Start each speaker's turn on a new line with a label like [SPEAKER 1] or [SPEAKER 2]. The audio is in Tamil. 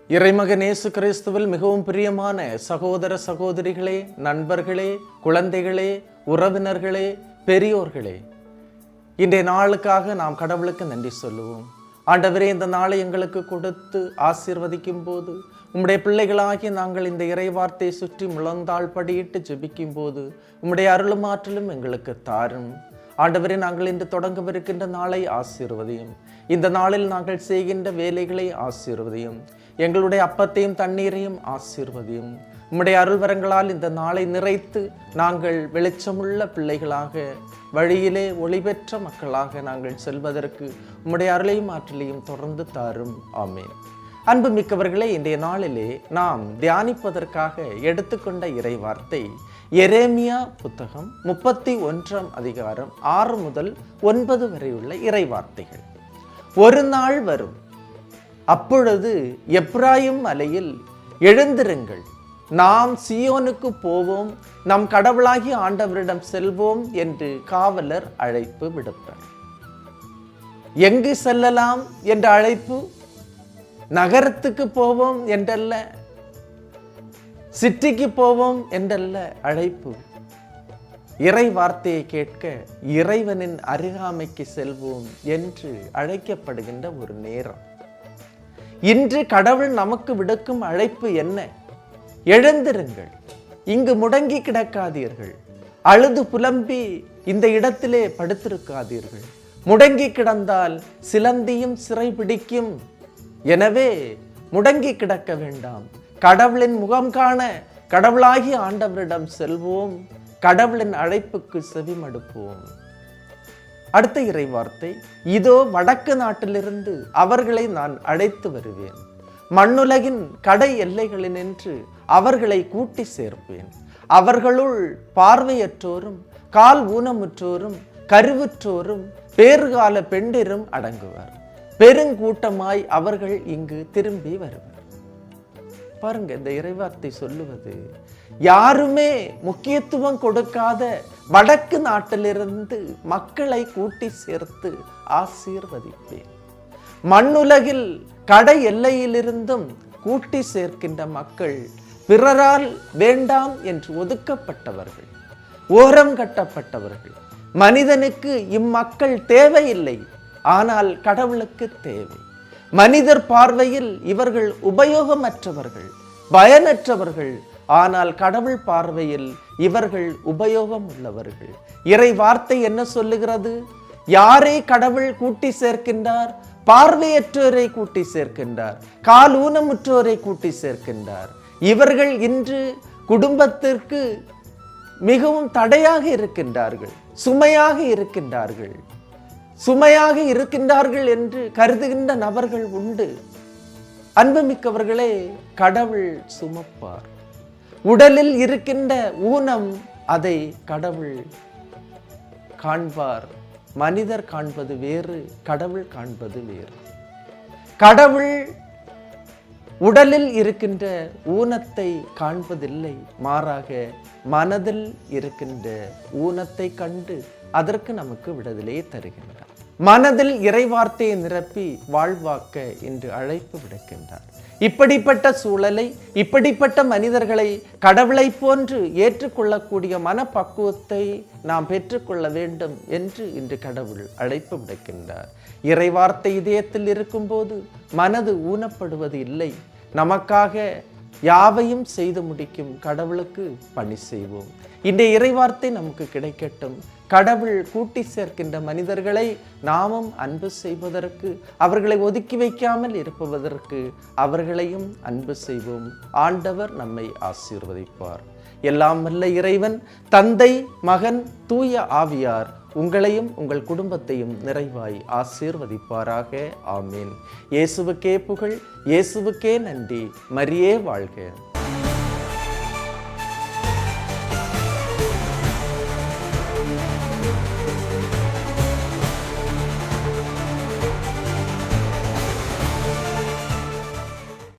[SPEAKER 1] இறைமகன் இயேசு கிறிஸ்துவில் மிகவும் பிரியமான சகோதர சகோதரிகளே, நண்பர்களே, குழந்தைகளே, உறவினர்களே, பெரியோர்களே, இன்றைய நாளுக்காக நாம் கடவுளுக்கு நன்றி சொல்லுவோம். ஆண்டவரே, இந்த நாளை எங்களுக்கு கொடுத்து ஆசீர்வதிக்கும் போது, உம்முடைய பிள்ளைகளாகி நாங்கள் இந்த இறைவார்த்தையை சுற்றி முழந்தாள் படியிட்டு ஜெபிக்கும் போது உம்முடைய அருளும் ஆற்றலும் எங்களுக்கு தாரும். ஆண்டவரே, நாங்கள் இன்று தொடங்கவிருக்கின்ற நாளை ஆசீர்வதியும். இந்த நாளில் நாங்கள் செய்கின்ற வேலைகளை ஆசீர்வதியும். எங்களுடைய அப்பத்தையும் தண்ணீரையும் ஆசீர்வதியும். உம்முடைய அருள்வரங்களால் இந்த நாளை நிறைத்து நாங்கள் வெளிச்சமுள்ள பிள்ளைகளாக, வழியிலே ஒளி பெற்ற மக்களாக நாங்கள் செல்வதற்கு உம்முடைய அருளையும் ஆற்றலையும் தொடர்ந்து தாரும். ஆமேன். அன்பு மிக்கவர்களே, இன்றைய நாளிலே நாம் தியானிப்பதற்காக எடுத்துக்கொண்ட இறை வார்த்தை எரேமியா புத்தகம் 31ஆம் அதிகாரம் 6 முதல் 9 வரை உள்ள இறை வார்த்தைகள். ஒரு நாள் வரும், அப்பொழுது எப்ராயிம் மலையில் எழுந்திருங்கள், நாம் சியோனுக்கு போவோம், நம் கடவுளாகி ஆண்டவரிடம் செல்வோம் என்று காவலர் அழைப்பு விடுப்பார். எங்கு செல்லலாம் என்ற அழைப்பு நகரத்துக்கு போவோம் என்றல்ல, சிட்டிக்கு போவோம் என்றல்ல அழைப்பு. இறை வார்த்தையை கேட்க இறைவனின் அருகாமைக்கு செல்வோம் என்று அழைக்கப்படுகின்ற ஒரு நேரம். இன்று கடவுள் நமக்கு விடுக்கும் அழைப்பு என்ன? எழுந்திருங்கள், இங்கு முடங்கி கிடக்காதீர்கள், அழுது புலம்பி இந்த இடத்திலே படுத்திருக்காதீர்கள். முடங்கி கிடந்தால் சிலந்தியும் சிறை பிடிக்கும். எனவே முடங்கி கிடக்க வேண்டாம். கடவுளின் முகம் காண கடவுளாகி ஆண்டவரிடம் செல்வோம். கடவுளின் அழைப்புக்கு செவிமடுப்போம். அடுத்த இறை வார்த்தை, இதோ வடக்கு நாட்டிலிருந்து அவர்களை நான் அழைத்து வருவேன், மண்ணுலகின் கடை எல்லைகளினின்று அவர்களை கூட்டி சேர்ப்பேன். அவர்களுள் பார்வையற்றோரும் கால் ஊனமுற்றோரும் கருவுற்றோரும் பேறுகால பெண்டிரும் அடங்குவர். பெருங்கூட்டமாய் அவர்கள் இங்கு திரும்பி வருவர். பாருங்க, இந்த இறைவார்த்தை சொல்லுவது, யாருமே முக்கியத்துவம் கொடுக்காத வடக்கு நாட்டிலிருந்து மக்களை கூட்டி சேர்த்து ஆசீர்வதிப்பேன். மண்ணுலகில் கடை எல்லையிலிருந்தும் கூட்டி சேர்க்கின்ற மக்கள் பிறரால் வேண்டாம் என்று ஒதுக்கப்பட்டவர்கள், ஓரம் கட்டப்பட்டவர்கள். மனிதனுக்கு இம்மக்கள் தேவையில்லை, ஆனால் கடவுளுக்கு தேவை. மனிதர் பார்வையில் இவர்கள் உபயோகமற்றவர்கள், பயனற்றவர்கள். ஆனால் கடவுள் பார்வையில் இவர்கள் உபயோகம் உள்ளவர்கள். இறை வார்த்தை என்ன சொல்லுகிறது? யாரை கடவுள் கூட்டி சேர்க்கின்றார்? பார்வையற்றோரை கூட்டி சேர்க்கின்றார், கால் ஊனமுற்றோரை கூட்டி சேர்க்கின்றார். இவர்கள் இன்று குடும்பத்திற்கு மிகவும் தடையாக இருக்கின்றார்கள், சுமையாக இருக்கின்றார்கள். சுமையாக இருக்கின்றார்கள் என்று கருதுகின்ற நபர்கள் உண்டு. அன்புமிக்கவர்களே, கடவுள் சுமப்பார். உடலில் இருக்கின்ற ஊனம், அதை கடவுள் காண்பார். மனிதர் காண்பது வேறு, கடவுள் காண்பது வேறு. கடவுள் உடலில் இருக்கின்ற ஊனத்தை காண்பதில்லை, மாறாக மனதில் இருக்கின்ற ஊனத்தை கண்டு அதற்கு நமக்கு விடுதலையை தருகின்றார். மனதில் இறைவார்த்தையை நிரப்பி வாழ்வாக்க இன்று அழைப்பு விடுக்கின்றார். இப்படிப்பட்ட சூழலை, இப்படிப்பட்ட மனிதர்களை கடவுளை போன்று ஏற்றுக்கொள்ளக்கூடிய மனப்பக்குவத்தை நாம் பெற்றுக்கொள்ள வேண்டும் என்று இன்று கடவுள் அழைப்பு விடுக்கின்றார். இறைவார்த்தை இதயத்தில் இருக்கும்போது மனது ஊனப்படுவது இல்லை. நமக்காக யாவையும் செய்து முடிக்கும் கடவுளுக்கு பணி செய்வோம். இன்றைய இறைவார்த்தை நமக்கு கிடைக்கட்டும். கடவுள் கூட்டி சேர்க்கின்ற மனிதர்களை நாமும் அன்பு செய்வதற்கு, அவர்களை ஒதுக்கி வைக்காமல் இருப்பதற்கு அவர்களையும் அன்பு செய்வோம். ஆண்டவர் நம்மை ஆசீர்வதிப்பார். எல்லாம் வல்ல இறைவன், தந்தை, மகன், தூய ஆவியார் உங்களையும் உங்கள் குடும்பத்தையும் நிறைவாய் ஆசீர்வதிப்பாராக. ஆமேன். இயேசுவுக்கே புகழ், இயேசுவுக்கே நன்றி. மரியே வாழ்க.